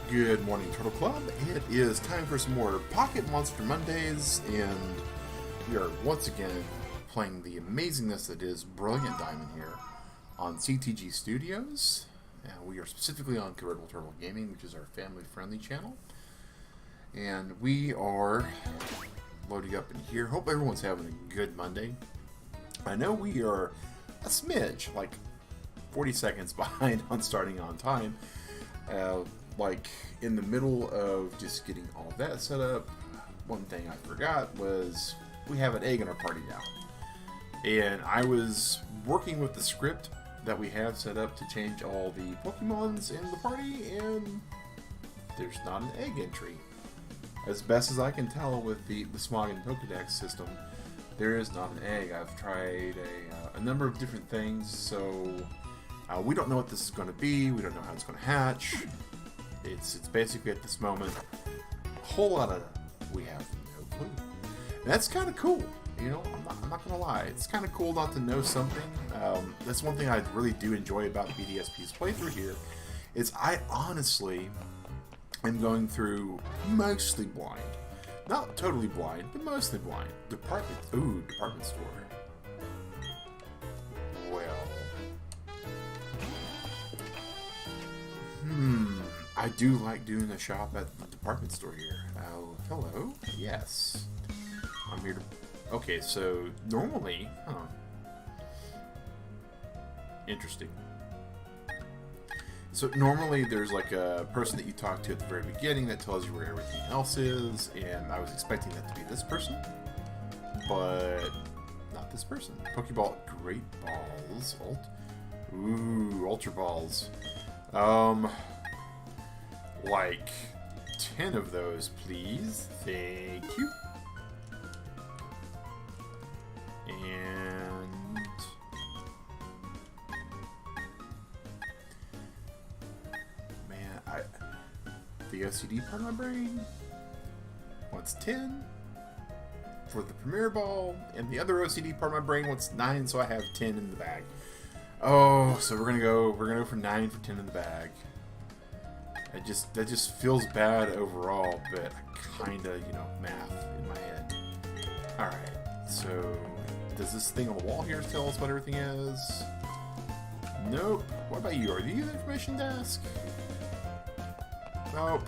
Good morning, Turtle Club. It is time for some more Pocket Monster Mondays, and we are once again playing the amazingness that is Brilliant Diamond here on CTG Studios. We are specifically on Convertible Turtle Gaming, which is our family-friendly channel. And we are loading up in here. Hope everyone's having a good Monday. I know we are a smidge, like 40 seconds behind on starting on time. Like in the middle of just getting all that set up, one thing I forgot was we have an egg in our party now. And I was working with the script that we have set up to change all the Pokemons in the party, and there's not an egg entry. As best as I can tell with the Smog and Pokedex system, there is not an egg. I've tried a number of different things, so we don't know what this is going to be. We don't know how it's going to hatch. It's basically at this moment a whole lot of we have no clue. And that's kind of cool, you know. I'm not gonna lie. It's kind of cool not to know something. That's one thing I really do enjoy about BDSP's playthrough here. Is I honestly am going through mostly blind, not totally blind, but mostly blind. Department store. I do like doing a shop at the department store here. Oh, hello? Yes. I'm here to... Okay, so normally... Interesting. So normally there's like a person that you talk to at the very beginning that tells you where everything else is, and I was expecting that to be this person, but not this person. Pokeball Great Balls. Ultra Balls. Like 10 of those, please. Thank you. And man, the OCD part of my brain wants 10 for the Premier Ball, and the other OCD part of my brain wants 9, so I have 10 in the bag. Oh, so we're gonna go for 9 for 10 in the bag. That just feels bad overall, but I kinda, math in my head. Alright, so does this thing on the wall here tell us what everything is? Nope. What about you? Are you the information desk? Nope.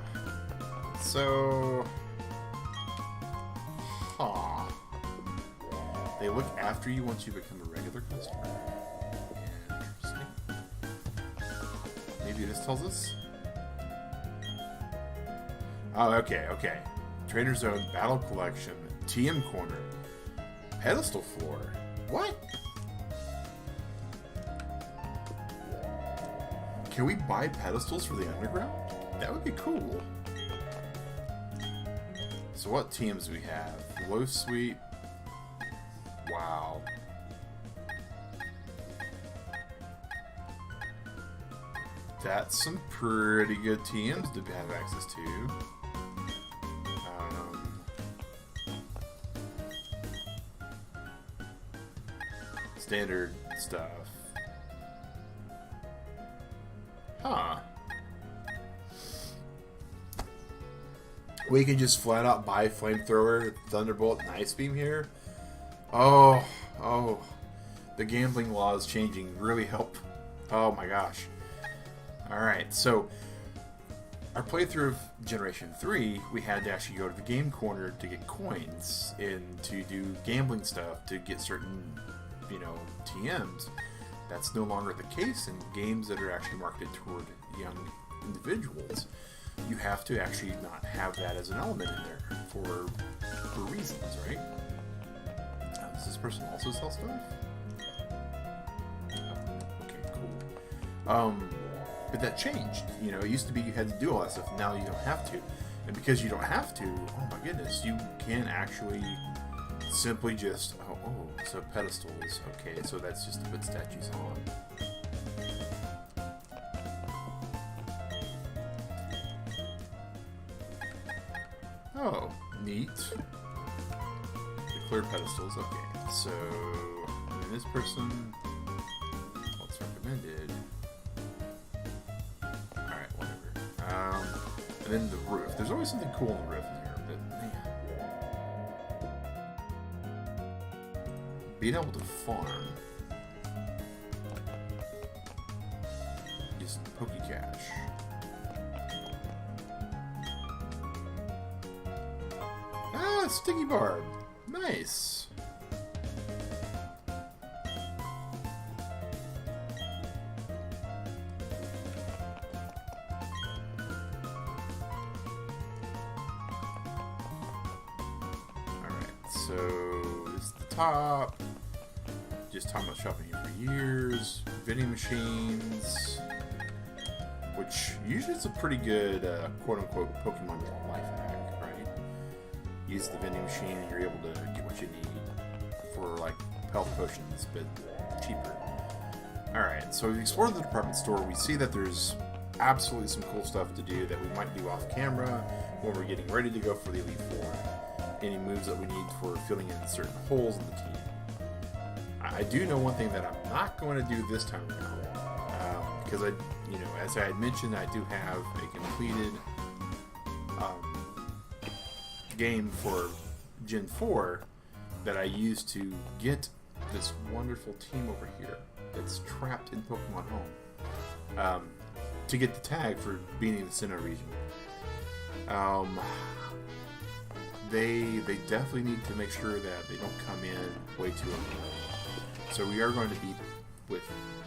So... They look after you once you become a regular customer. Interesting. Maybe this tells us? Oh, okay. Trader Zone, Battle Collection, TM Corner, Pedestal Floor. What? Can we buy pedestals for the underground? That would be cool. So what teams do we have? Low Sweep. Wow. That's some pretty good TMs to have access to. Standard stuff. We can just flat out buy Flamethrower, Thunderbolt, and Ice Beam here. Oh, the gambling laws changing really help. Oh my gosh. Alright, so our playthrough of Generation 3, we had to actually go to the game corner to get coins and to do gambling stuff to get certain, TMs. That's no longer the case in games that are actually marketed toward young individuals. You have to actually not have that as an element in there for reasons, right? Does this person also sell stuff? Okay, cool. But that changed. It used to be you had to do all that stuff. Now you don't have to. And because you don't have to, oh my goodness, you can actually simply just... so pedestals. Okay, so that's just to put statues on. Oh, neat. Declare pedestals. Okay, so this person, what's recommended? Alright, whatever. And then the roof. There's always something cool on the roof in here, but man. Being able to farm. Just Pokecash. Ah, Sticky Barb. Nice. So, this is the top. Just talking about shopping here for years. Vending machines. Which usually is a pretty good, quote-unquote, Pokemon life hack, right? Use the vending machine and you're able to get what you need for, like, health potions, but cheaper. Alright, so we've explored the department store. We see that there's absolutely some cool stuff to do that we might do off camera when we're getting ready to go for the Elite Four. Any moves that we need for filling in certain holes in the team. I do know one thing that I'm not going to do this time around, because as I had mentioned, I do have a completed game for Gen 4 that I used to get this wonderful team over here that's trapped in Pokemon Home to get the tag for being in the Sinnoh region. They definitely need to make sure that they don't come in way too early. So we are going to beat with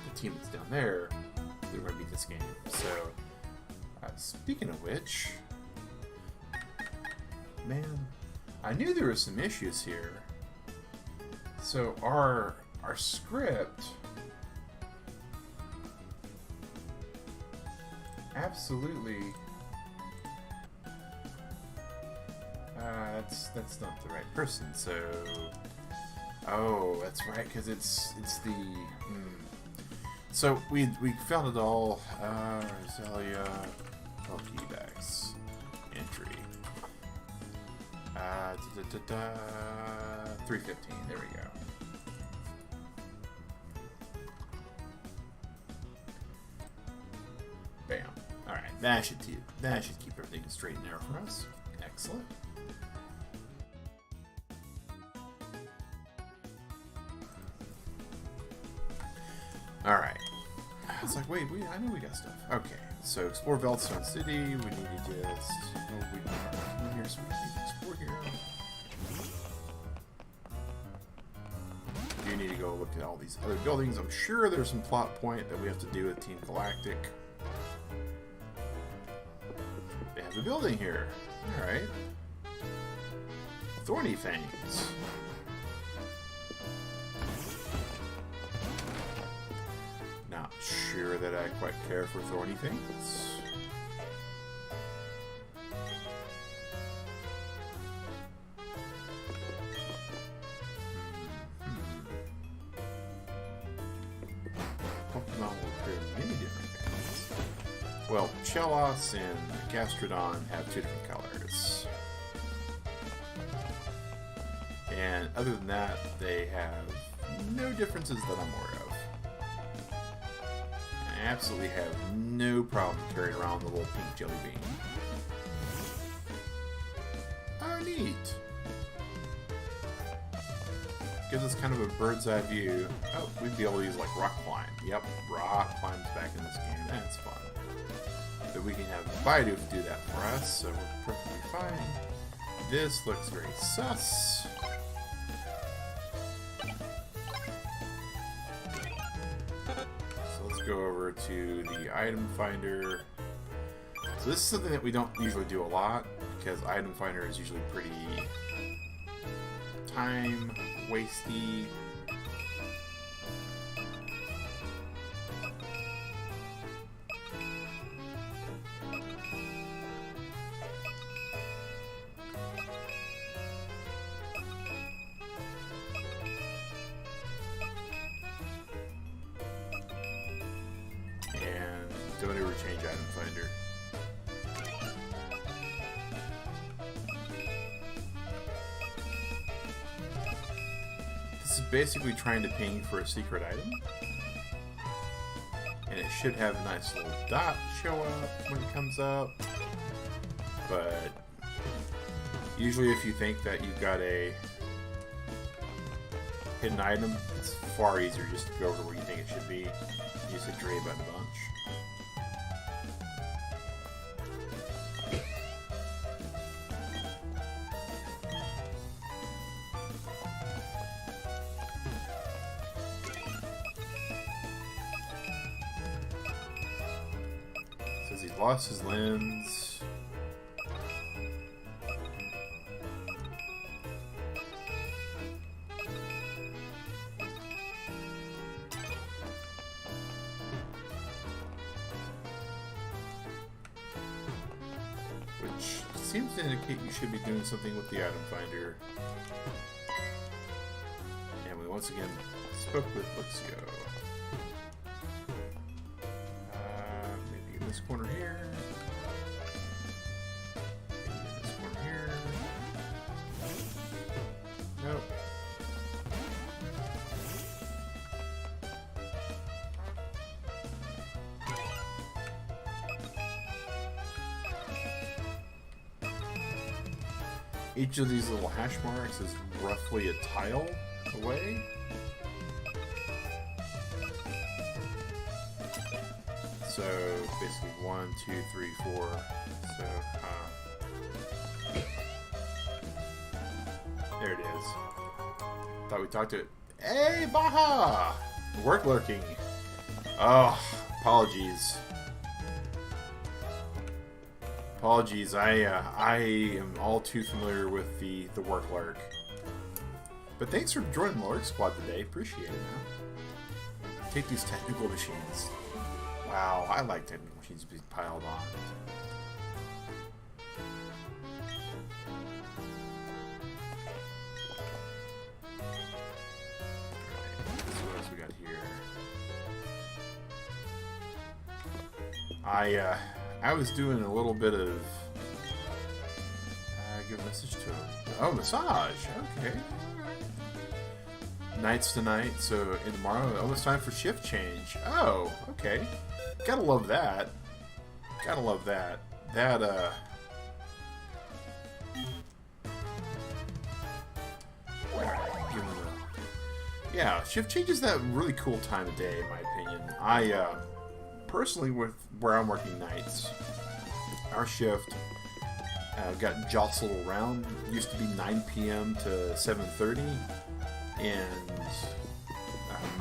the team that's down there. They're going to beat this game. So, speaking of which, man, I knew there were some issues here. So our script absolutely. That's not the right person. So, oh, that's right, because it's the. So we found it all. Rosalia, Pokédex entry. 315. There we go. Bam. All right, that should keep everything straight and narrow for us. Excellent. Alright. It's like, wait, I know we got stuff. Okay, so explore Veldstone City. We need to just. Oh, we can here, so we need to explore here. We do need to go look at all these other buildings. I'm sure there's some plot point that we have to do with Team Galactic. They have a building here. Alright. Thorny Fangs. Not sure that I quite care for thorny things. Pokemon will appear in many different things. Well, Chelos and Gastrodon have two different colors. And other than that, they have no differences that I'm aware of. I absolutely have no problem carrying around the little pink jelly bean. Oh, neat! Gives us kind of a bird's eye view. Oh, we'd be able to use like rock climb. Yep, rock climbs back in this game. That's fun. But we can have Baidu do that for us, so we're perfectly fine. This looks very sus. Go over to the item finder. So this is something that we don't usually do a lot because item finder is usually pretty time wasty. Don't ever change item finder. This is basically trying to ping for a secret item. And it should have a nice little dot show up when it comes up. But usually if you think that you've got a hidden item, it's far easier just to go over where you think it should be. Use the gray button a bunch. Says he lost his lens. Seems to indicate you should be doing something with the item finder. And we once again spoke with Luxio. Maybe in this corner here. Maybe in this corner here. Nope. Each of these little hash marks is roughly a tile away. So basically 1, 2, 3, 4. So there it is. Thought we talked to it. Hey, Baja! Work lurking. Oh, apologies. Apologies, I am all too familiar with the work lurk. But thanks for joining the lurk squad today. Appreciate it, man. Take these technical machines. Wow, I like technical machines being piled on. Alright, so what else we got here? I was doing a little bit of give a message to him. Oh, massage. Okay. Nights tonight, so in tomorrow. Oh, it's time for shift change. Oh, okay. Gotta love that. Gotta love that. That yeah, shift change is that really cool time of day, in my opinion. I personally, with where I'm working nights, our shift got jostled around. It used to be 9 p.m. to 7:30, and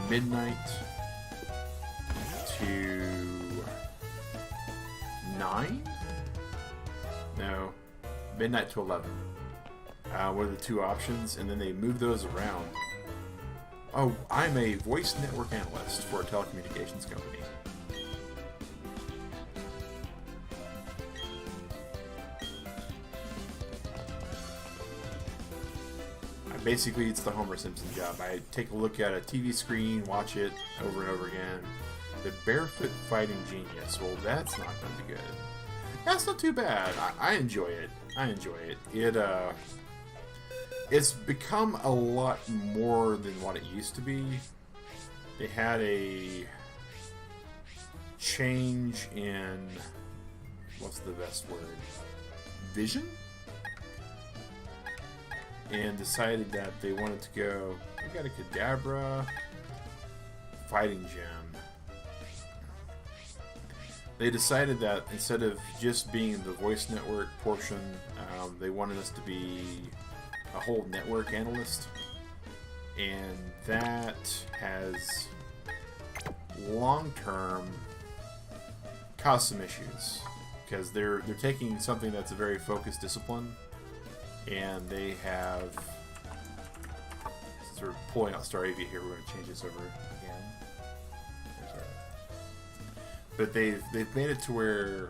midnight to 9? No, midnight to 11 were the two options, and then they moved those around. Oh, I'm a voice network analyst for a telecommunications company. Basically, it's the Homer Simpson job. I take a look at a TV screen, watch it over and over again. The Barefoot Fighting Genius. Well, that's not going to be good. That's not too bad. I enjoy it. I enjoy it. It's become a lot more than what it used to be. They had a change in, what's the best word? Vision? And decided that they wanted to go, we got a Kadabra fighting gem. They decided that instead of just being the voice network portion, they wanted us to be a whole network analyst. And that has long-term caused some issues. Because they're taking something that's a very focused discipline, and they have, since we're pulling out Star Avia here, we're going to change this over again. But they've made it to where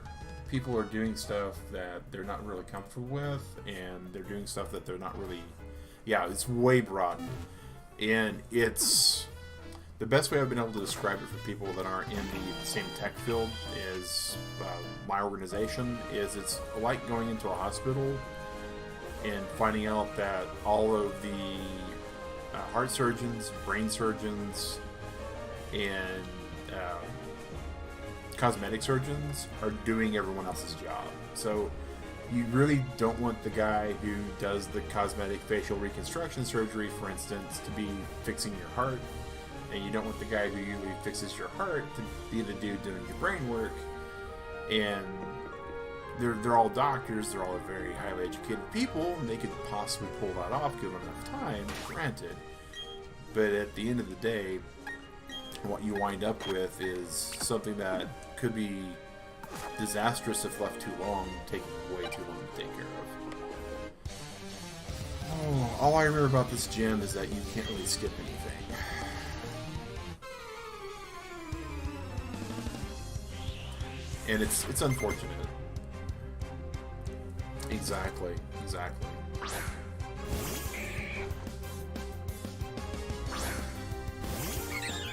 people are doing stuff that they're not really comfortable with, and they're doing stuff that they're not really, it's way broad. And it's, the best way I've been able to describe it for people that aren't in the same tech field is, my organization, is it's like going into a hospital and finding out that all of the heart surgeons, brain surgeons, and cosmetic surgeons are doing everyone else's job. So You really don't want the guy who does the cosmetic facial reconstruction surgery, for instance, to be fixing your heart. And you don't want the guy who usually fixes your heart to be the dude doing your brain work. And they're all doctors, they're all very highly educated people, and they could possibly pull that off given enough time, granted. But at the end of the day, what you wind up with is something that could be disastrous if left too long, taking way too long to take care of. Oh, all I remember about this gym is that you can't really skip anything. And it's unfortunate. Exactly.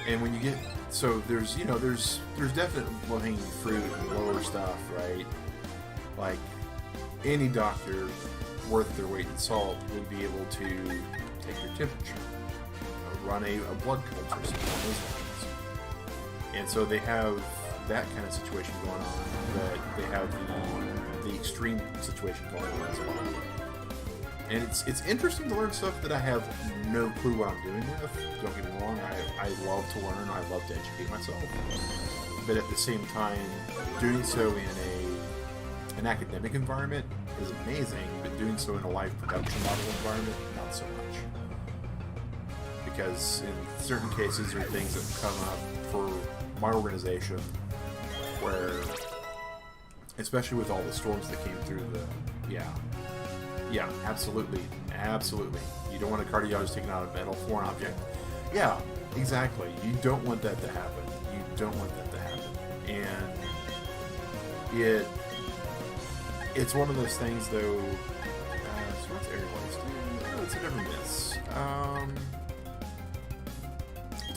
And when you get, so there's definite low-hanging fruit and lower stuff, right? Like any doctor worth their weight in salt would be able to take your temperature, run a blood culture, something along those lines. And so they have that kind of situation going on, but they have the extreme situation going on as well. And it's interesting to learn stuff that I have no clue what I'm doing with. Don't get me wrong, I love to learn, I love to educate myself. But at the same time, doing so in an academic environment is amazing, but doing so in a live production model environment, not so much. Because in certain cases, there are things that come up for my organization where, especially with all the storms that came through yeah, absolutely. You don't want a cardiologist taking out a metal foreign object. Yeah, exactly. You don't want that to happen. And it's one of those things, though. So what's everybody's doing? Oh, it's a never miss.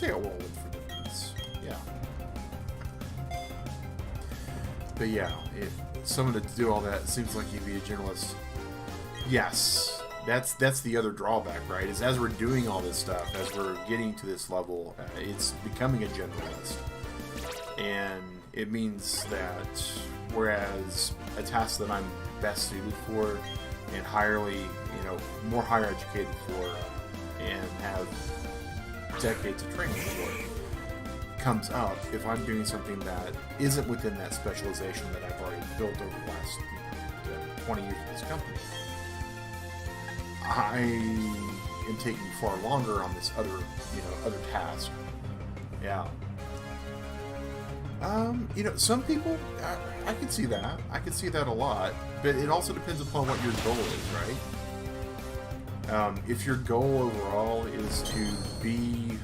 Take a whirlwind for difference. Yeah. But yeah, if someone to do all that seems like you'd be a generalist. Yes, that's the other drawback, right? Is as we're doing all this stuff, as we're getting to this level, it's becoming a generalist, and it means that whereas a task that I'm best suited for and more higher educated for, and have decades of training for, comes up, if I'm doing something that isn't within that specialization that I've already built over the last 20 years of this company, I am taking far longer on this other task. Yeah. Some people, I can see that. I can see that a lot, but it also depends upon what your goal is, right? If your goal overall is to be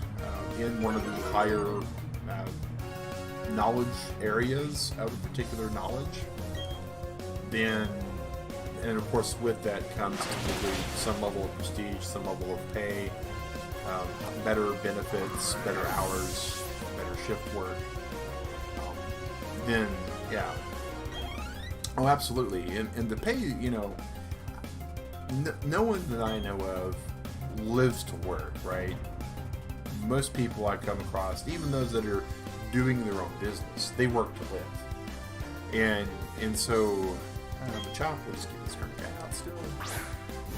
in one of the higher knowledge areas of a particular knowledge, then, and of course with that comes typically some level of prestige, some level of pay, better benefits, better hours, better shift work, then yeah. Oh, absolutely. And the pay, no one that I know of lives to work, right? Most people I come across, even those that are doing their own business, they work to live. And so, the chop, we'll just get this current guy out still.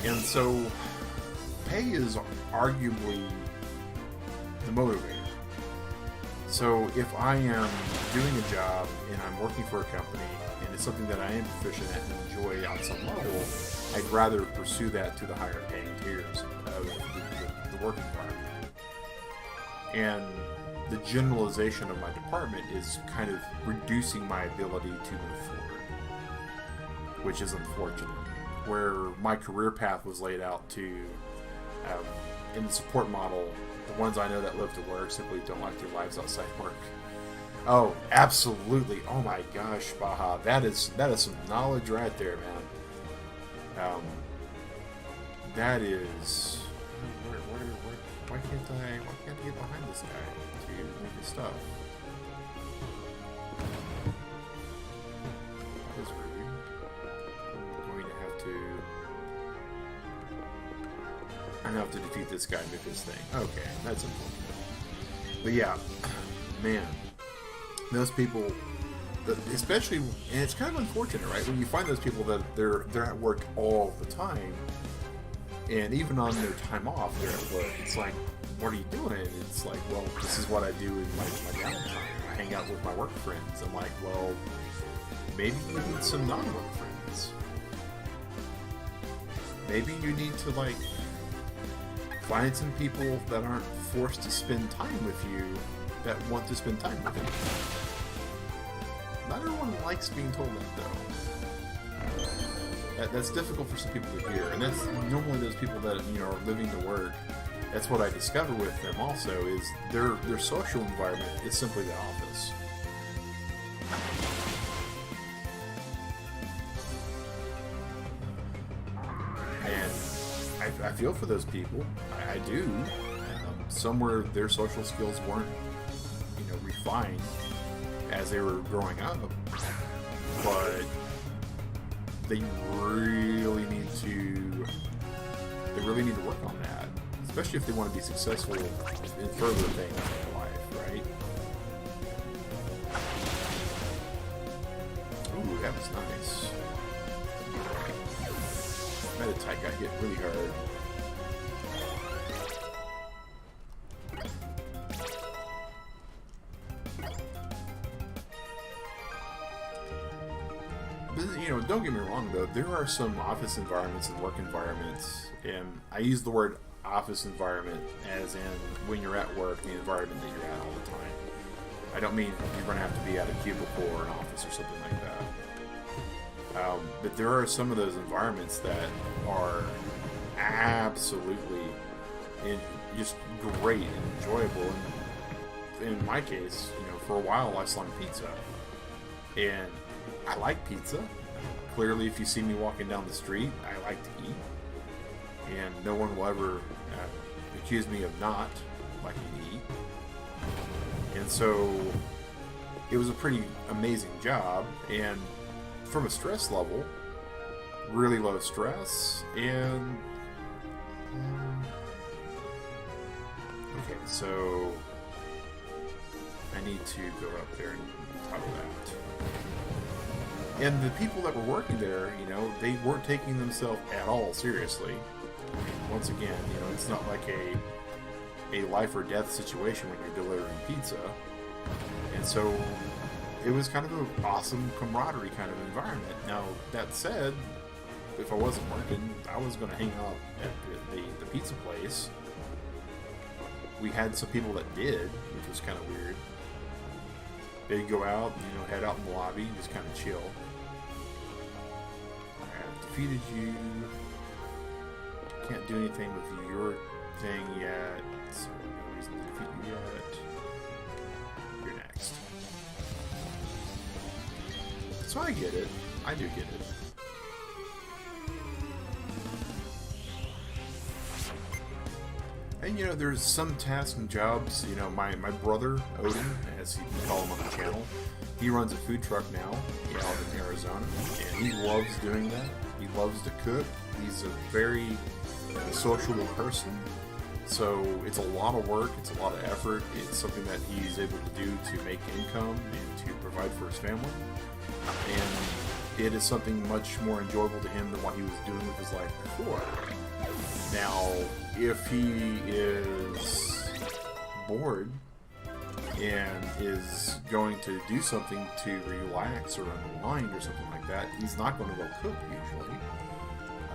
And so, pay is arguably the motivator. So if I am doing a job and I'm working for a company and it's something that I am proficient at and enjoy on some level, I'd rather pursue that to the higher paying tiers of the work environment. And the generalization of my department is kind of reducing my ability to move forward, which is unfortunate. Where my career path was laid out to, in the support model, the ones I know that live to work simply don't like their lives outside work. Oh, absolutely. Oh my gosh, Baha. That is some knowledge right there, man. That is... Why can't I get behind this guy to move his stuff? That is rude. I'm going to have to defeat this guy with this thing. Okay, that's important. But yeah, man, those people, especially, and it's kind of unfortunate, right? When you find those people that they're at work all the time, and even on their time off, they're at work. It's like, what are you doing? It's like, well, this is what I do in my downtime. I hang out with my work friends. I'm like, well, maybe you need some non-work friends. Maybe you need to, like, find some people that aren't forced to spend time with you, that want to spend time with you. Not everyone likes being told that, though. That's difficult for some people to hear, and that's normally those people that, you know, are living to work. That's what I discover with them also, is their social environment is simply the office. And I feel for those people. I do. Somewhere their social skills weren't, you know, refined as they were growing up, but they really need to work on that, especially if they want to be successful in further things in their life, right? Ooh, that was nice. Meditite got hit really hard. You know, don't get me wrong though, there are some office environments and work environments, and I use the word office environment as in when you're at work, the environment that you're at all the time. I don't mean you're going to have to be at a cubicle or an office or something like that. But there are some of those environments that are absolutely just great and enjoyable. And in my case, you know, for a while I slung pizza, and I like pizza. Clearly, if you see me walking down the street, I like to eat. And no one will ever accuse me of not liking to eat. And so, it was a pretty amazing job. And from a stress level, really low stress. And okay, so I need to go up there and toggle that. And the people that were working there, you know, they weren't taking themselves at all seriously. I mean, once again, you know, it's not like a life or death situation when you're delivering pizza. And so it was kind of an awesome camaraderie kind of environment. Now, that said, if I wasn't working, I was going to hang out at the pizza place. We had some people that did, which was kind of weird. They'd go out, you know, head out in the lobby, just kind of chill. I've defeated you. Can't do anything with your thing yet, so no reason to defeat you yet. You're next. So I get it. I do get it. And you know, there's some tasks and jobs, you know, my brother, Odin, as we call him on the channel, he runs a food truck now out in Arizona, and he loves doing that. He loves to cook. He's a very sociable person, so it's a lot of work, it's a lot of effort. It's something that he's able to do to make income and to provide for his family, and it is something much more enjoyable to him than what he was doing with his life before. Now, if he is bored and is going to do something to relax or unwind or something like that, he's not going to go cook usually.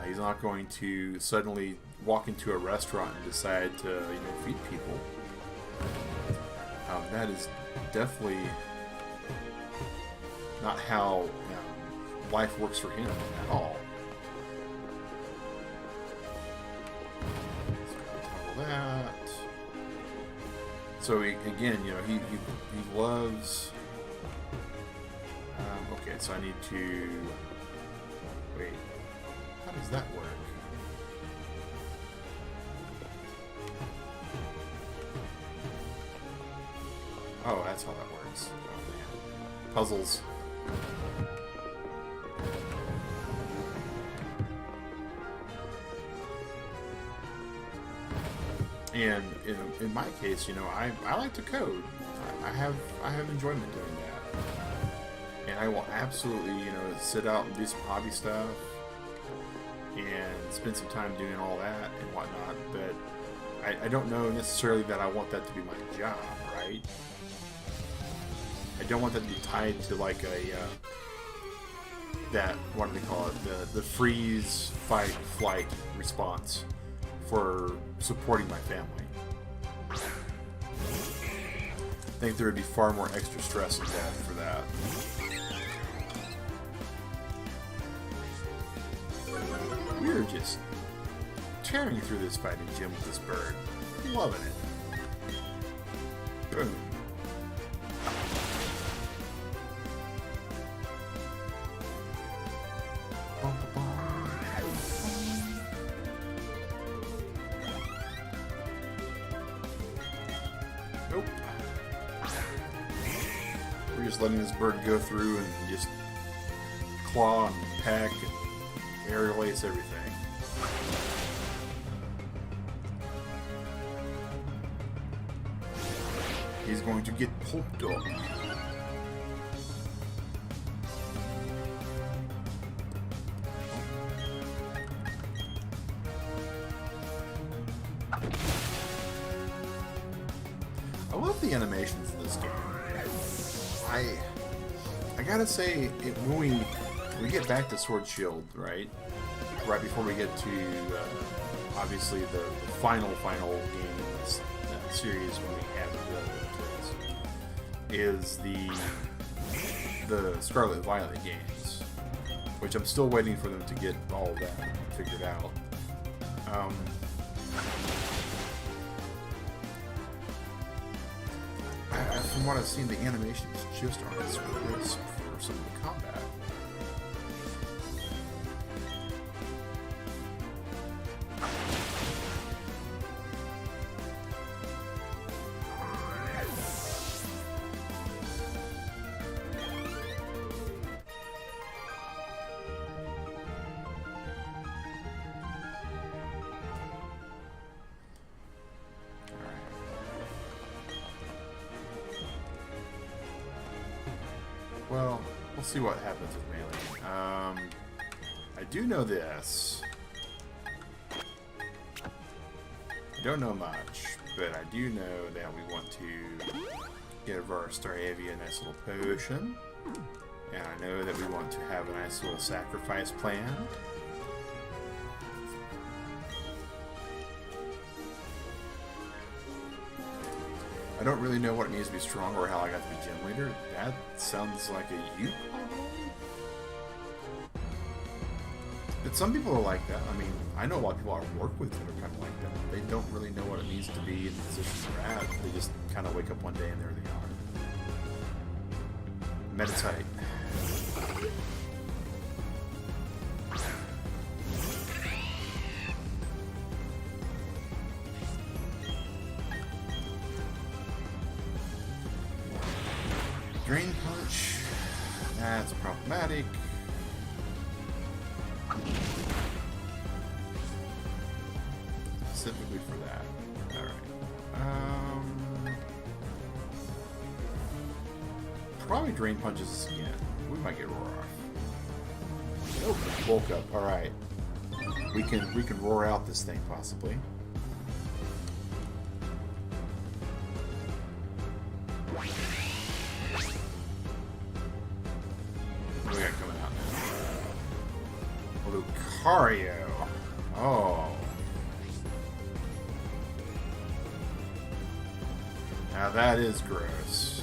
He's not going to suddenly walk into a restaurant and decide to, you know, feed people. That is definitely not how life works for him at all. That. So again, you know, he loves. Okay, so I need to wait. How does that work? Oh, that's how that works. Oh man, puzzles. And in my case, you know, I like to code. I have enjoyment doing that. and I will absolutely, you know, sit out and do some hobby stuff and spend some time doing all that and whatnot. But I don't know necessarily that I want that to be my job, right? I don't want that to be tied to like a that, what do they call it, the freeze, fight, flight response for supporting my family. I think there would be far more extra stress involved for that. We're just tearing through this fighting gym with this bird. Loving it. Boom. Nope. We're just letting this bird go through and just claw and peck and aerial ace everything. He's going to get pulped up. I love the animations in this game. I gotta say, when we get back to Sword Shield, right before we get to obviously the final game in this series when we have it is the Scarlet and Violet games, which I'm still waiting for them to get all of that figured out. From what I've seen, the animations just aren't as crisp for some of the combat. Well, we'll see what happens with melee. I do know this. I don't know much, but I do know that we want to give our Staravia a nice little potion. And I know that we want to have a nice little sacrifice plan. I don't really know what it means to be strong or how I got to be gym leader. That sounds like a you problem. But some people are like that. I mean, I know a lot of people I work with that are kind of like that. They don't really know what it means to be in the position they're at. They just kind of wake up one day and there they are. Meditate. Drain Punch, that's problematic. Specifically for that. Alright. Probably Drain Punches us again. We might get Roar off. Nope, bulk up. Alright. We can roar out this thing possibly. Lucario. Oh. Now that is gross.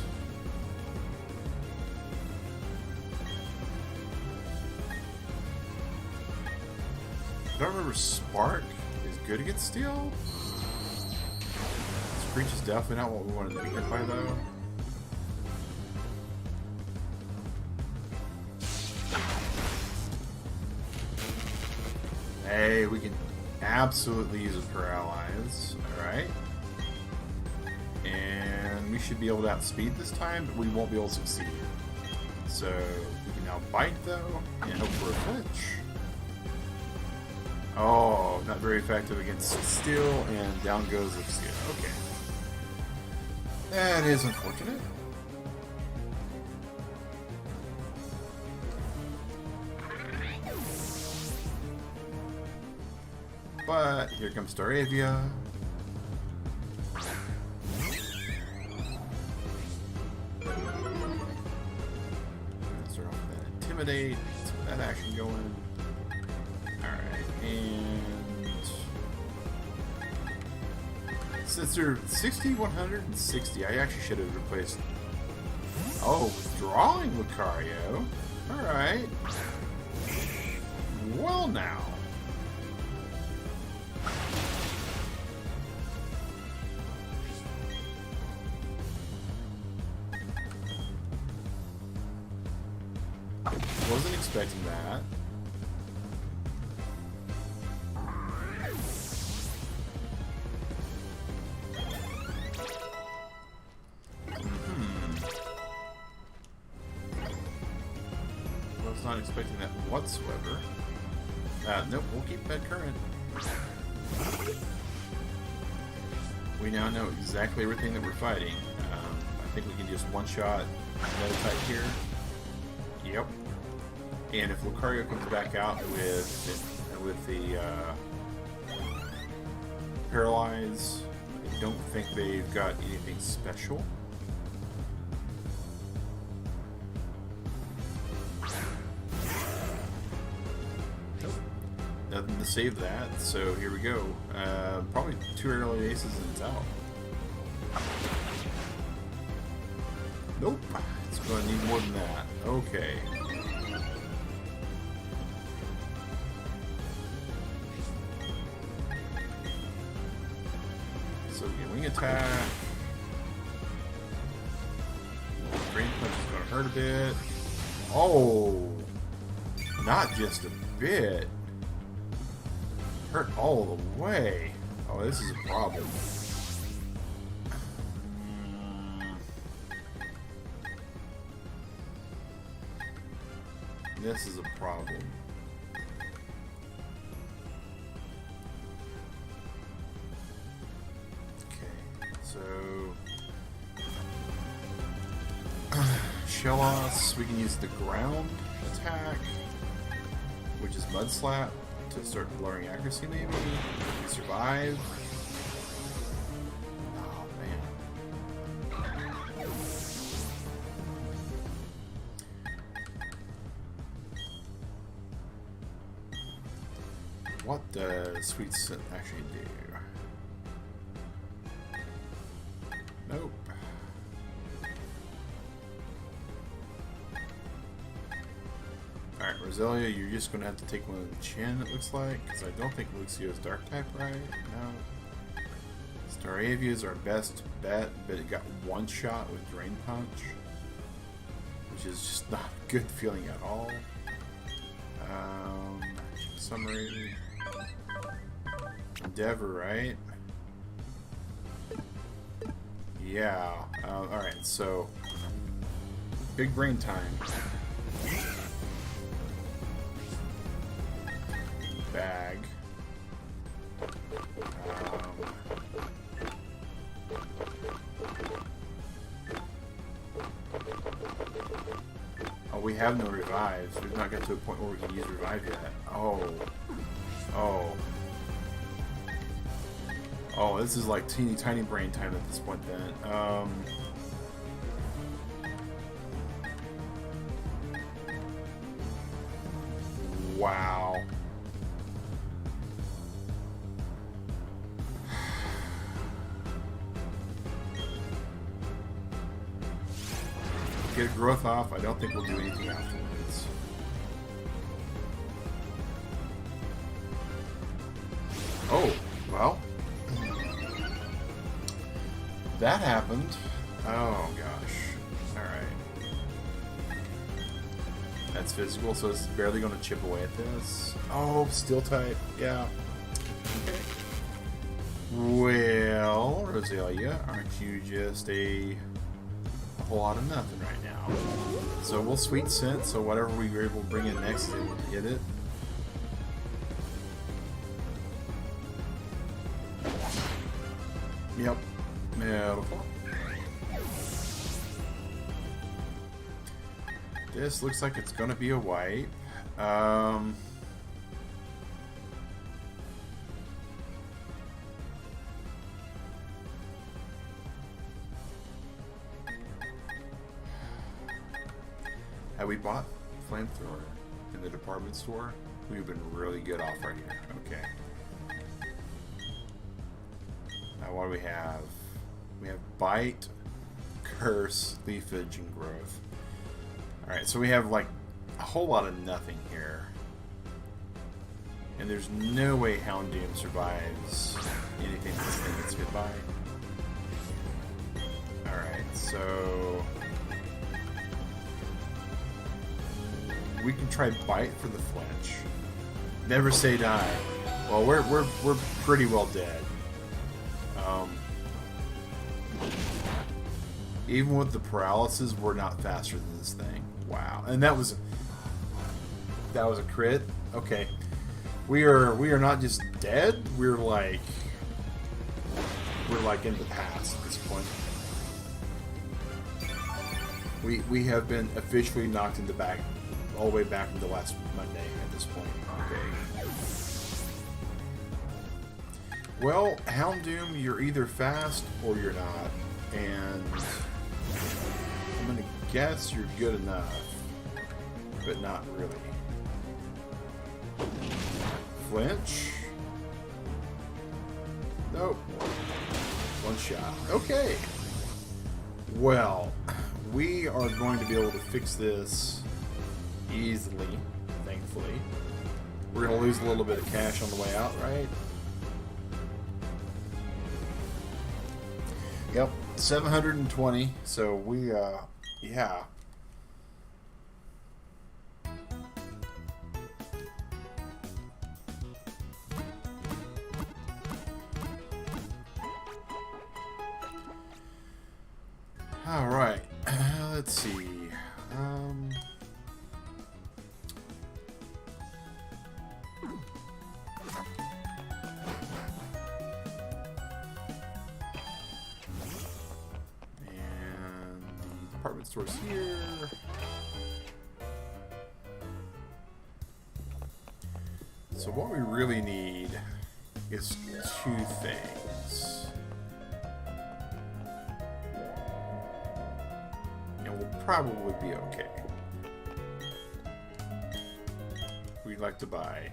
I don't remember Spark is good against Steel. Screech is definitely not what we wanted to be hit by though. Hey, we can absolutely use it for allies. Alright. And we should be able to outspeed this time, but we won't be able to succeed. So, we can now bite though, and hope for a flinch. Oh, not very effective against Steel, and down goes the Steel. Okay. That is unfortunate. But here comes Staravia. Start off with that Intimidate. Let's get that action going. Alright, and since they're 60, 100, and 60, I actually should have replaced. Oh, withdrawing Lucario. Alright. Well, now. Wasn't expecting that. Was not expecting that whatsoever. Nope, we'll keep that current. We now know exactly everything that we're fighting. I think we can just one-shot another type here. Yep. And if Lucario comes back out with the Paralyze, I don't think they've got anything special. Nope. Nothing to save that, so here we go. Probably 2 early aces and it's out. Nope. It's going to need more than that. Okay. So we get wing attack. Drain punch is going to hurt a bit. Oh, not just a bit. Hurt all the way. Oh, this is a problem. This is a problem. So, Shellos, we can use the ground attack, which is Mud Slap, to start lowering accuracy maybe. Survive. Oh, man. What does Sweet Scent actually do? Nope. Alright, Roselia, you're just going to have to take one of the chin, it looks like, because I don't think Lucio's dark type, right? No. Staravia is our best bet, but it got one shot with Drain Punch, which is just not a good feeling at all. Summary. Endeavor, right? Yeah. Alright, so big brain time. Bag. Oh, we have no revives. We've not got to a point where we can use revive yet. Oh. Oh. Oh, this is like teeny tiny brain time at this point then. Wow. Get a growth off. I don't think we'll do anything afterwards. Oh, well. That happened. Oh gosh. Alright. That's physical, so it's barely going to chip away at this. Oh, steel type. Yeah. Okay. Well, Roselia, aren't you just a whole lot of nothing right now? So we'll Sweet Scent, so whatever we were able to bring in next is able to hit it. Yep. Beautiful. This looks like it's going to be a wipe. Had we bought Flamethrower in the department store, we've been really good off right here. Okay. Now what do we have? We have Bite, Curse, Leafage, and Growth. Alright, so we have like a whole lot of nothing here. And there's no way Houndoom survives anything this thing gets hit by. Alright, so we can try Bite for the flinch. Never say die. Well, we're pretty well dead. Even with the paralysis, we're not faster than this thing. Wow. And that was a crit? Okay. We are not just dead, we're like in the past at this point. We have been officially knocked into back all the way back into last Monday at this point. Okay. Well, Houndoom, you're either fast or you're not. And I'm gonna guess you're good enough, but not really. Flinch? Nope. One shot. Okay. Well, we are going to be able to fix this easily, thankfully. We're going to lose a little bit of cash on the way out, right? Yep, 720. So we, yeah. All right, let's see. And the department store's here. So what we really need is two things. Probably be okay. We'd like to buy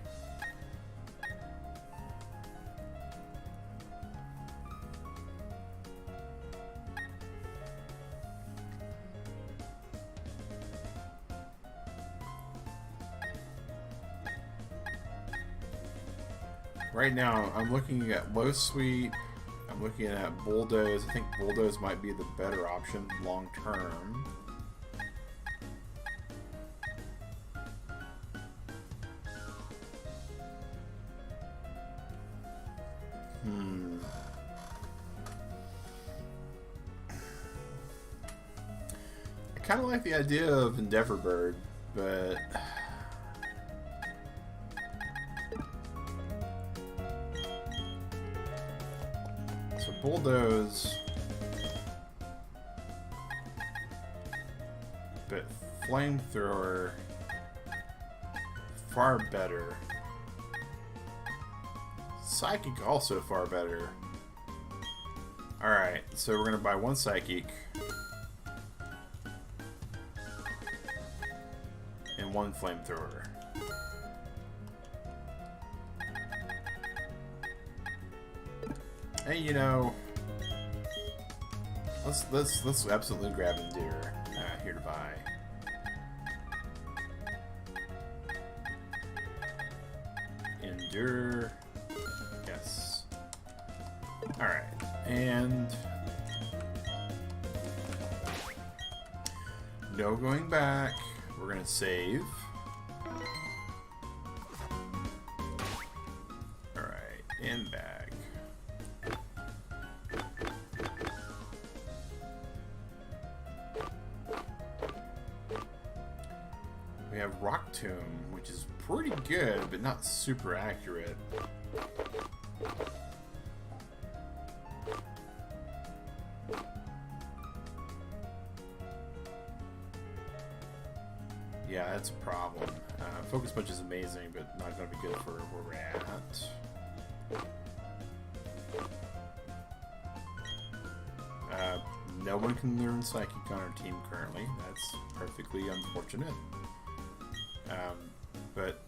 right now. I'm looking at Low Sweep. I'm looking at Bulldoze. I think Bulldoze might be the better option long term. I kind of like the idea of Endeavor Bird, but so Bulldoze, but Flamethrower far better. Psychic also far better. Alright, so we're gonna buy one Psychic and one Flamethrower. Hey, you know, let's absolutely grab Endure here to buy. Endure. Yes. Alright. And no going back. We're going to save. Alright. And bag. We have Rock Tomb, which is pretty good, but not super accurate. Yeah, that's a problem. Focus Punch is amazing, but not going to be good for where we're at. no one can learn Psychic on our team currently. That's perfectly unfortunate. But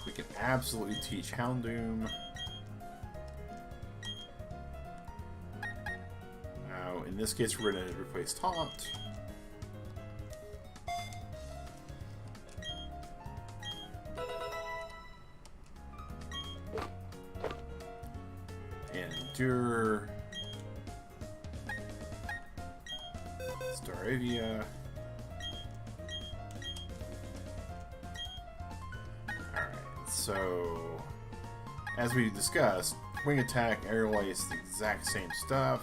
we can absolutely teach Houndoom. Now, in this case, we're going to replace Taunt. And Endure. Staravia. So, as we discussed, Wing Attack, Aerial Ace, the exact same stuff.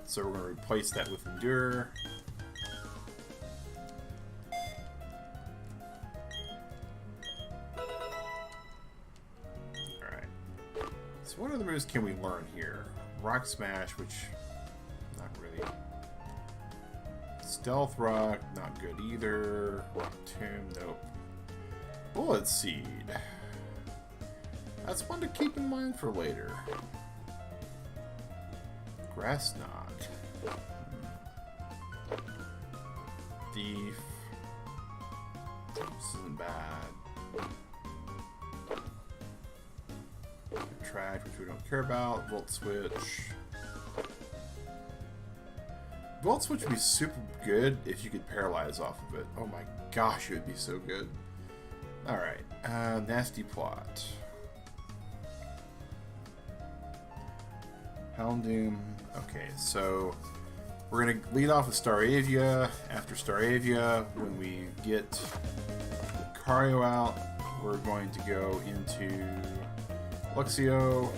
So we're going to replace that with Endure. Alright. So what other moves can we learn here? Rock Smash, which, not really. Stealth Rock, not good either. Rock Tomb, nope. Bullet Seed. That's one to keep in mind for later. Grass Knot. Thief. This isn't bad. Attract, which we don't care about. Volt Switch. Volt Switch would be super good if you could paralyze off of it. Oh my gosh, it would be so good. Alright, Nasty Plot. Houndoom. Okay, so we're going to lead off with Staravia. After Staravia, when we get Lucario out, we're going to go into Luxio.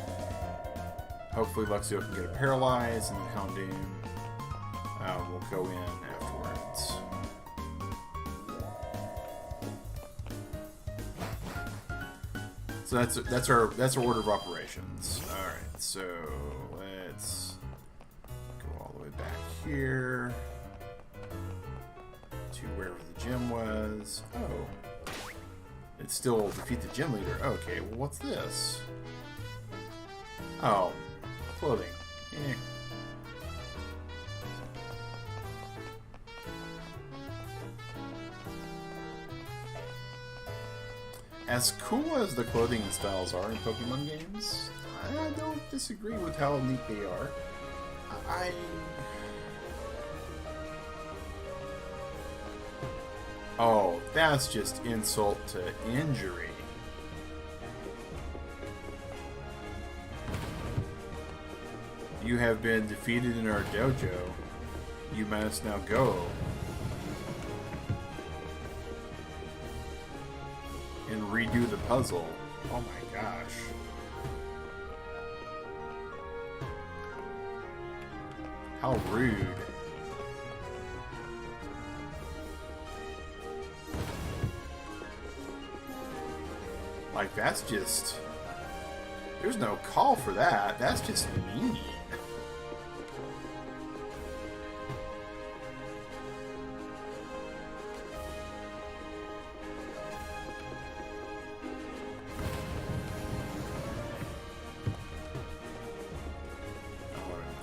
Hopefully Luxio can get it paralyzed, and then Houndoom will go in afterwards. So that's our order of operations. All right, so let's go all the way back here to wherever the gym was. Oh, it's still defeat the gym leader. Okay, well, what's this? Oh, clothing. Eh. As cool as the clothing and styles are in Pokemon games, I don't disagree with how neat they are. Oh, that's just insult to injury. You have been defeated in our dojo. You must now go. And redo the puzzle. Oh my gosh. How rude. Like, that's just... There's no call for that. That's just mean.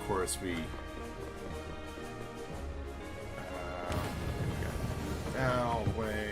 Of course, we got that all the way.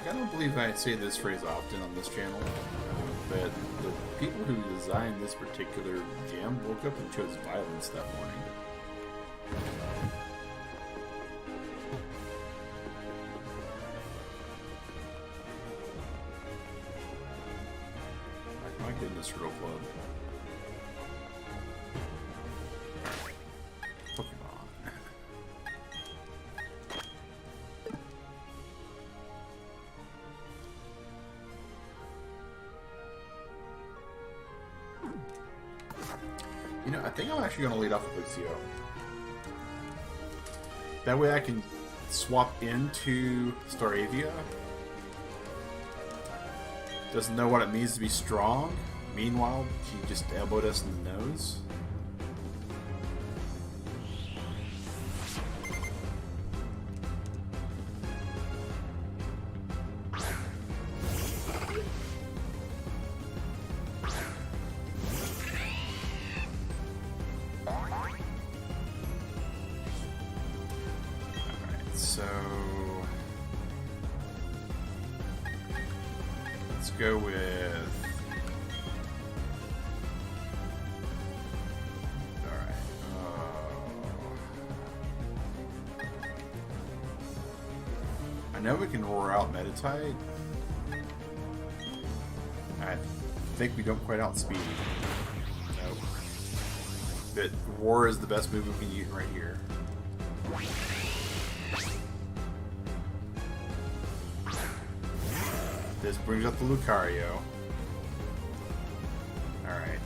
I don't believe I say this phrase often on this channel, but the people who designed this particular gym woke up and chose violence that morning. Like, my goodness, Real Club. You know, I think I'm actually going to lead off with Lucio. That way I can swap into Staravia. Doesn't know what it means to be strong. Meanwhile, she just elbowed us in the nose. Go with... Alright. I know we can roar out Meditite. I think we don't quite outspeed. Nope. But roar is the best move we can use right here. This brings up the Lucario. Alright.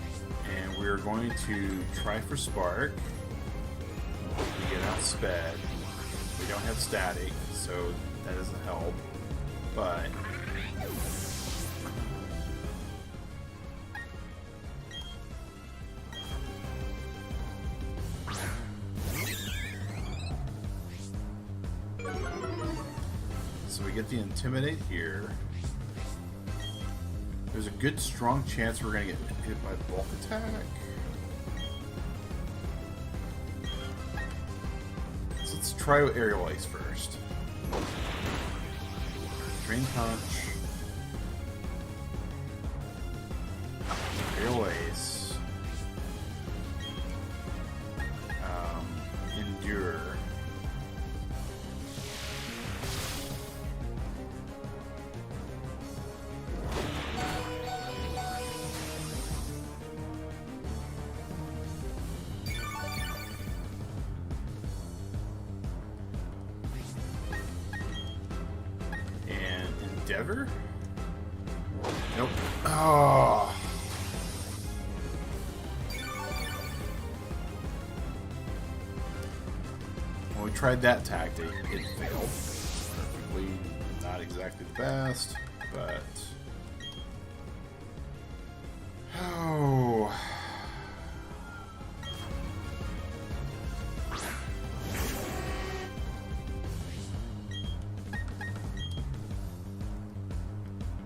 And we're going to try for Spark. We get outsped. We don't have static, so that doesn't help. But... so we get the Intimidate here. There's a good, strong chance we're going to get hit by Bulk Attack. So let's try Aerial Ace first. Drain Punch. Aerial Ace. Endure. Endeavor? Nope. Oh. When we tried that tactic, it failed. Perfectly, not exactly the best, but... Oh...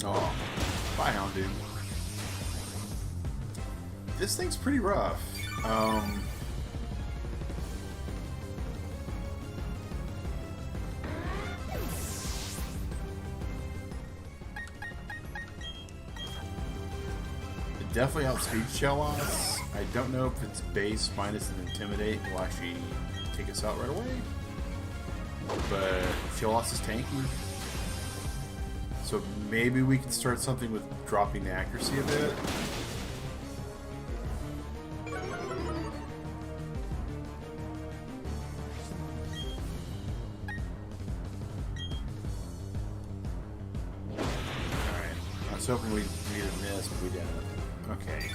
Oh, bye, Houndoom. This thing's pretty rough. It definitely outspeeds Shellos. I don't know if its base minus an Intimidate will actually take us out right away. But Shellos is tanky. So maybe we can start something with dropping the accuracy a bit. Alright. I was hoping we'd either miss, but we didn't. Okay.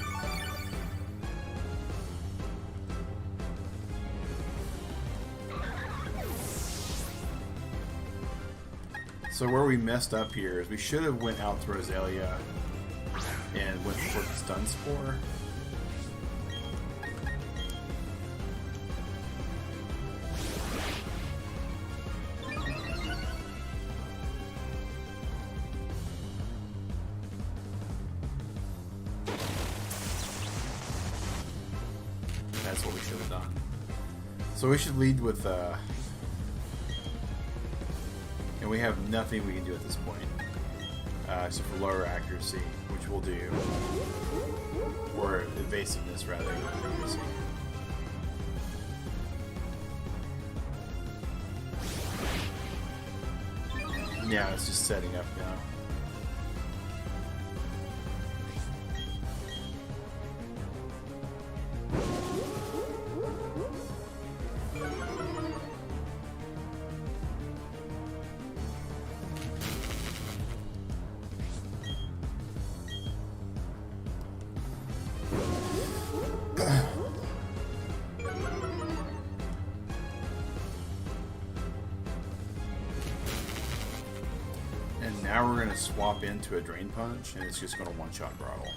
So where we messed up here is we should have went out to Roselia and went for the Stun Spore. That's what we should have done. So we should lead with and we have nothing we can do at this point, except for lower accuracy, which we'll do, or evasiveness rather than accuracy. Yeah, it's just setting up now. we're going to swap into a Drain Punch, and it's just going to one-shot Grottle.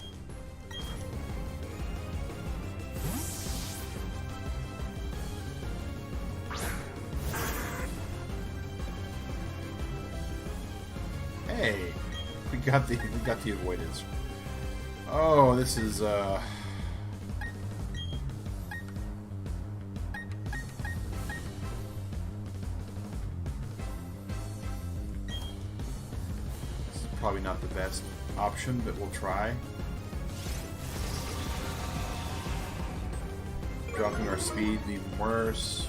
Hey, we got the avoidance. Oh, this is This is probably not the best option, but we'll try. Dropping our speed even worse,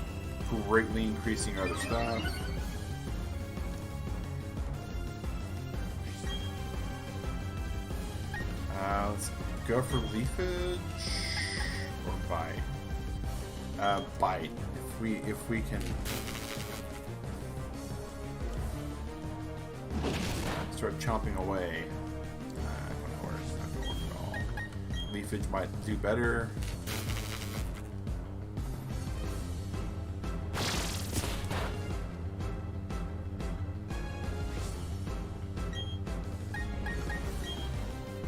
greatly increasing our other stuff. Let's go for Leafage or Bite. Bite. If we can start chomping away. Not gonna work at all. Leafage might do better.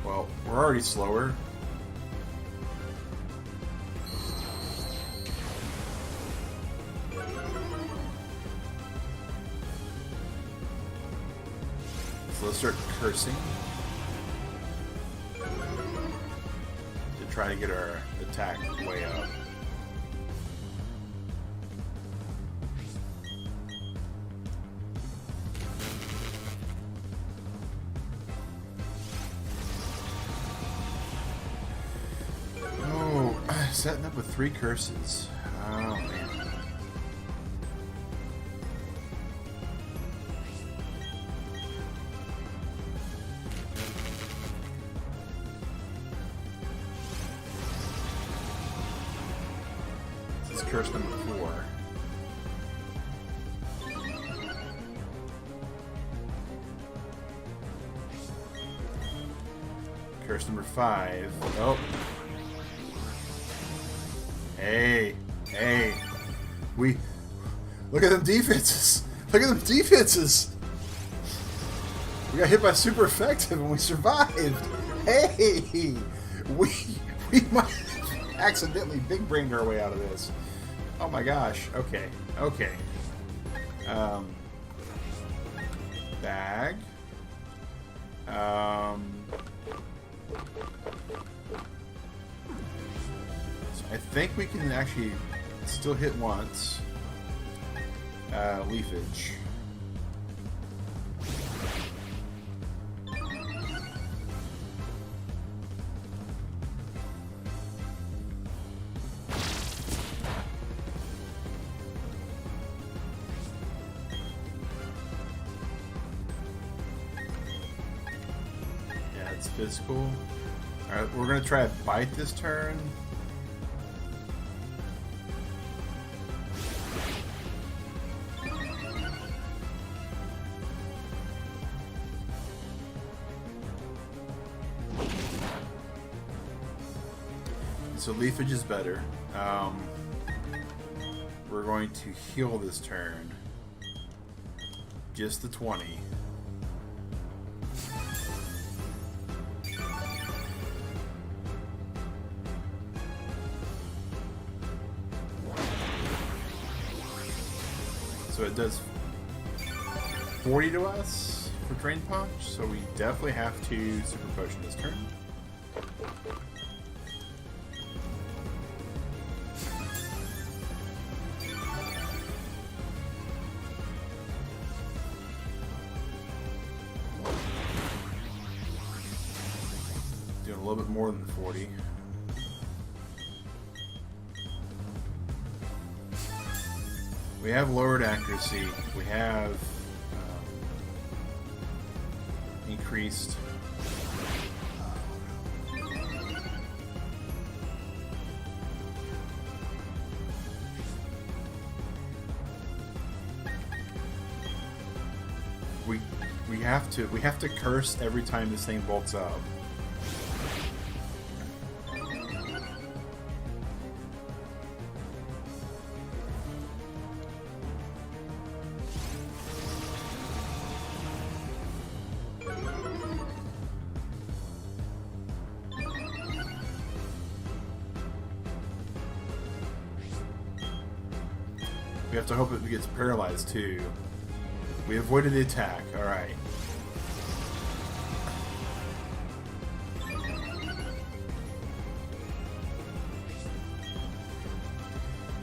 Well, we're already slower. So let's start cursing to try to get our attack way up. Setting up with 3 curses. Oh man. This is curse number 4. Curse number 5. Oh. Hey, we look at them defenses. Look at them defenses. We got hit by super effective and we survived. Hey, we might have accidentally big brained our way out of this. Oh my gosh. Okay. Bag. I think we can actually still hit once. Leafage. Yeah, it's physical. Alright, we're going to try to bite this turn. So Leafage is better. We're going to heal this turn. Just the 20. So it does 40 to us for Drain Punch, so we definitely have to Super Potion this turn. Doing a little bit more than 40. We have lowered accuracy. We have increased. We have to curse every time this thing bolts up. We have to hope it gets paralyzed too. We avoided the attack. Alright.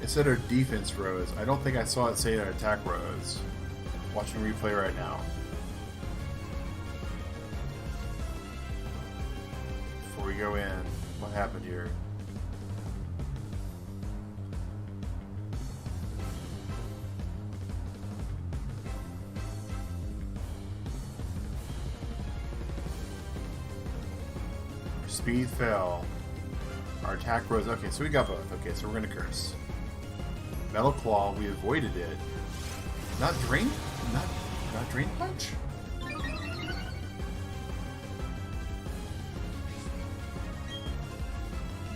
It said our defense rose. I don't think I saw it say our attack rose. Watching replay right now. Before we go in, what happened here? Speed fell. Our attack rose. Okay, so we got both. Okay, so we're gonna curse. Metal Claw, we avoided it. Not Drain? Not Drain Punch?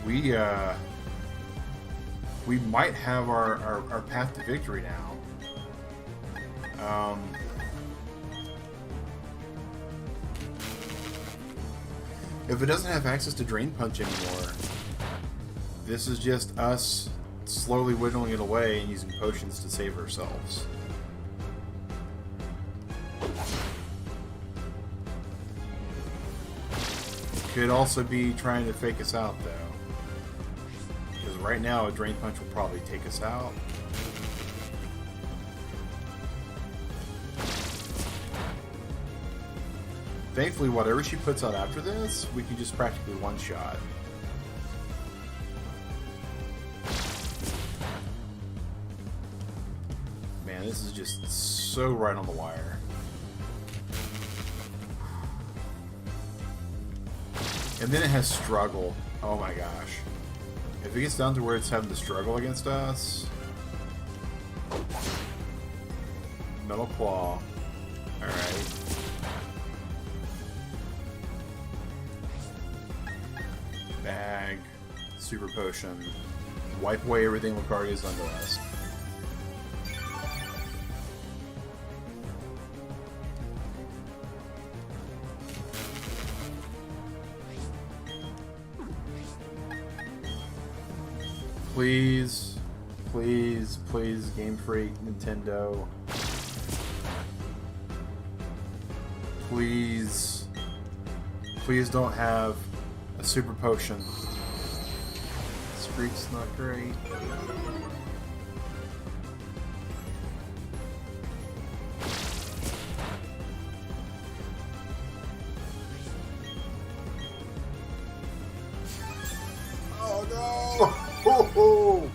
We might have our path to victory now. If it doesn't have access to Drain Punch anymore, this is just us slowly whittling it away and using potions to save ourselves. Could also be trying to fake us out, though. Because right now, a Drain Punch will probably take us out. Thankfully, whatever she puts out after this, we can just practically one-shot. Man, this is just so right on the wire. And then it has struggle. Oh my gosh. If it gets down to where it's having to struggle against us... Metal Claw. Alright. Bag. Super Potion. Wipe away everything Lucario has done to us. Please, please, please, Game Freak, Nintendo. Please, please don't have a Super Potion. Screech's not great. Oh no! Oh,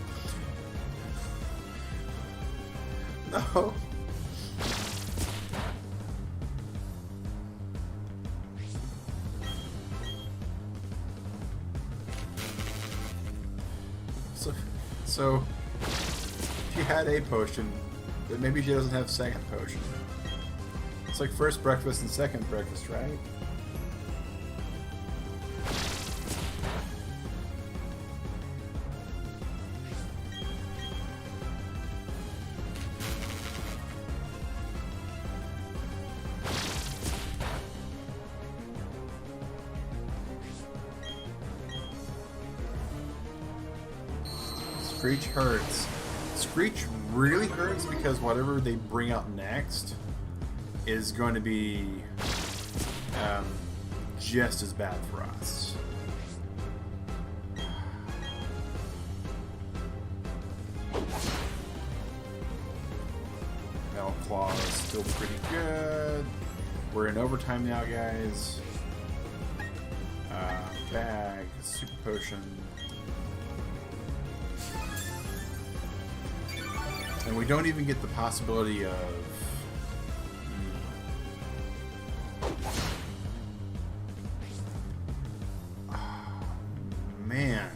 no. So she had a potion, but maybe she doesn't have second potion. It's like first breakfast and second breakfast, right? Screech hurts. Screech really hurts because whatever they bring out next is going to be just as bad for us. Metal Claw is still pretty good. We're in overtime now, guys. Bag, Super Potion. And we don't even get the possibility of... Oh, man.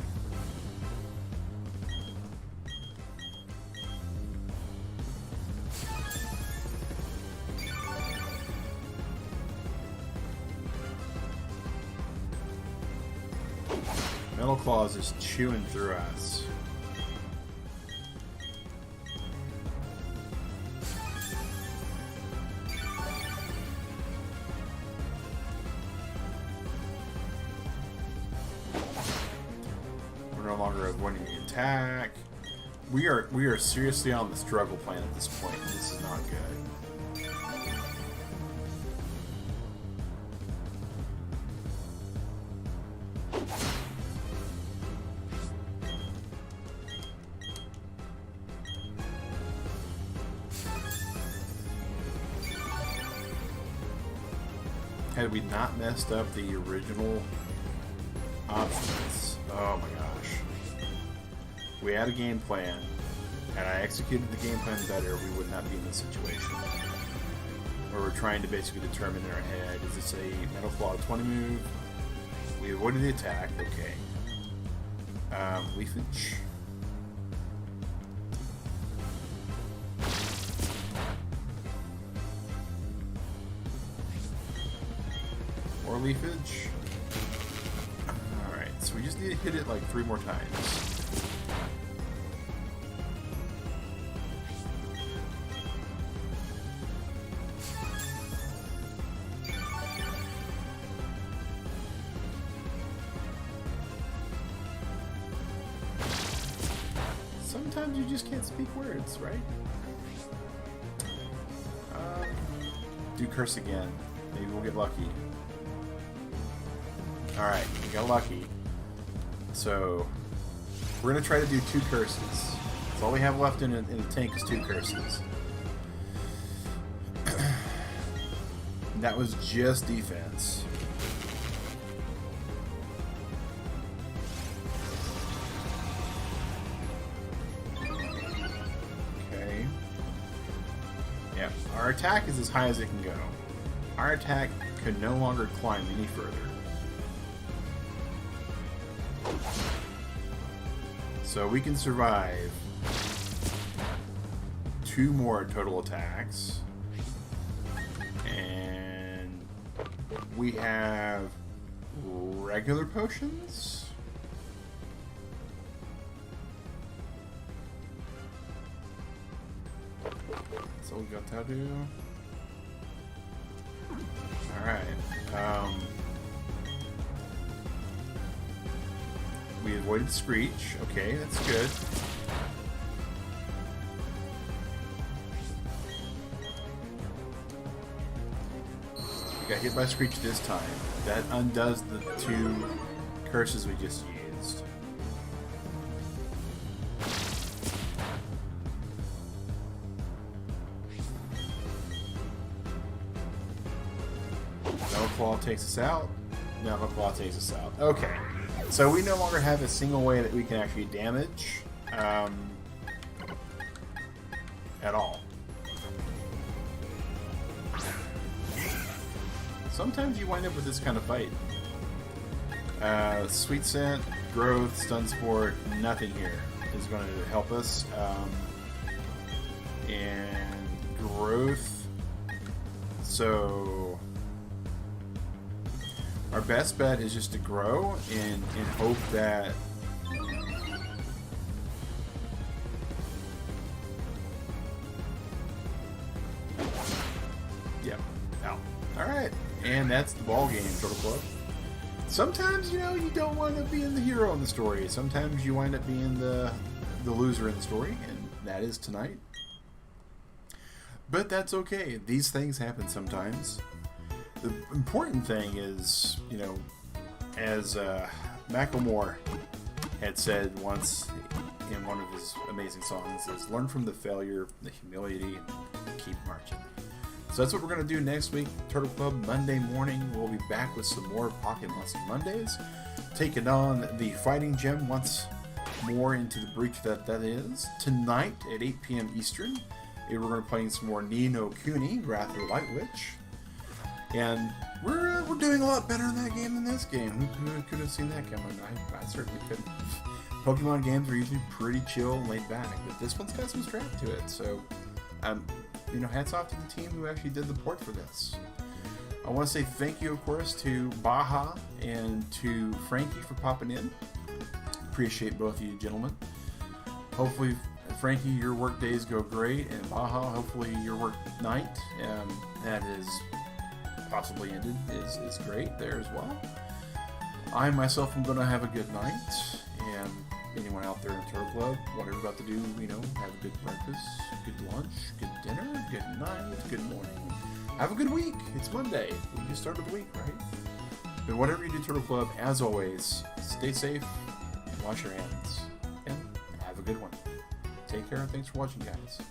Metal Claw is just chewing through us. We're no longer avoiding the attack. We are seriously on the struggle plan at this point. This is not good. Had we not messed up the original options, oh my gosh. We had a game plan, and I executed the game plan better, we would not be in this situation. Where we're trying to basically determine in our head, is this a Metal Claw 20 move? We avoided the attack, okay. Leafage. More leafage. Alright, so we just need to hit it like 3 more times. Sometimes you just can't speak words, right? Do curse again. Maybe we'll get lucky. Alright, we got lucky. So, we're going to try to do 2 curses. That's all we have left in the tank is 2 curses. That was just defense. Okay. Yeah, our attack is as high as it can go. Our attack could no longer climb any further. So we can survive 2 more total attacks. And we have regular potions. So we got that to do. Alright. We avoided Screech. Okay, that's good. We got hit by Screech this time. That undoes the 2 curses we just used. Metal Claw takes us out. Metal Claw takes us out. Okay. So we no longer have a single way that we can actually damage at all. Sometimes you wind up with this kind of fight. Sweet Scent, Growth, Stun Sport, nothing here is going to help us. And Growth, so our best bet is just to grow and hope that yeah, out. Alright, and that's the ball game, Turtle Club. Sometimes, you know, you don't wind up being the hero in the story. Sometimes you wind up being the loser in the story, and that is tonight. But that's okay. These things happen sometimes. The important thing is, you know, as Macklemore had said once in one of his amazing songs, is learn from the failure, the humility, and keep marching. So that's what we're going to do next week. Turtle Club, Monday morning, we'll be back with some more Pocket Monster Mondays, taking on the Fighting Gym once more into the breach that is. Tonight at 8 p.m. Eastern, we're going to be playing some more Ni no Kuni, Wrath of the Light Witch. And we're doing a lot better in that game than this game. Who could have seen that coming? I certainly couldn't. Pokemon games are usually pretty chill and laid back, but this one's got some strap to it. So, you know, hats off to the team who actually did the port for this. I want to say thank you, of course, to Baja and to Frankie for popping in. Appreciate both of you gentlemen. Hopefully, Frankie, your work days go great, and Baja, hopefully your work night that is possibly ended is great there as well. I myself am going to have a good night, and anyone out there in Turtle Club, whatever you're about to do, you know, have a good breakfast, good lunch, good dinner, good night, good morning. Have a good week. It's Monday. We just started the week, right? But whatever you do, Turtle Club, as always, stay safe, wash your hands, and have a good one. Take care, and thanks for watching, guys.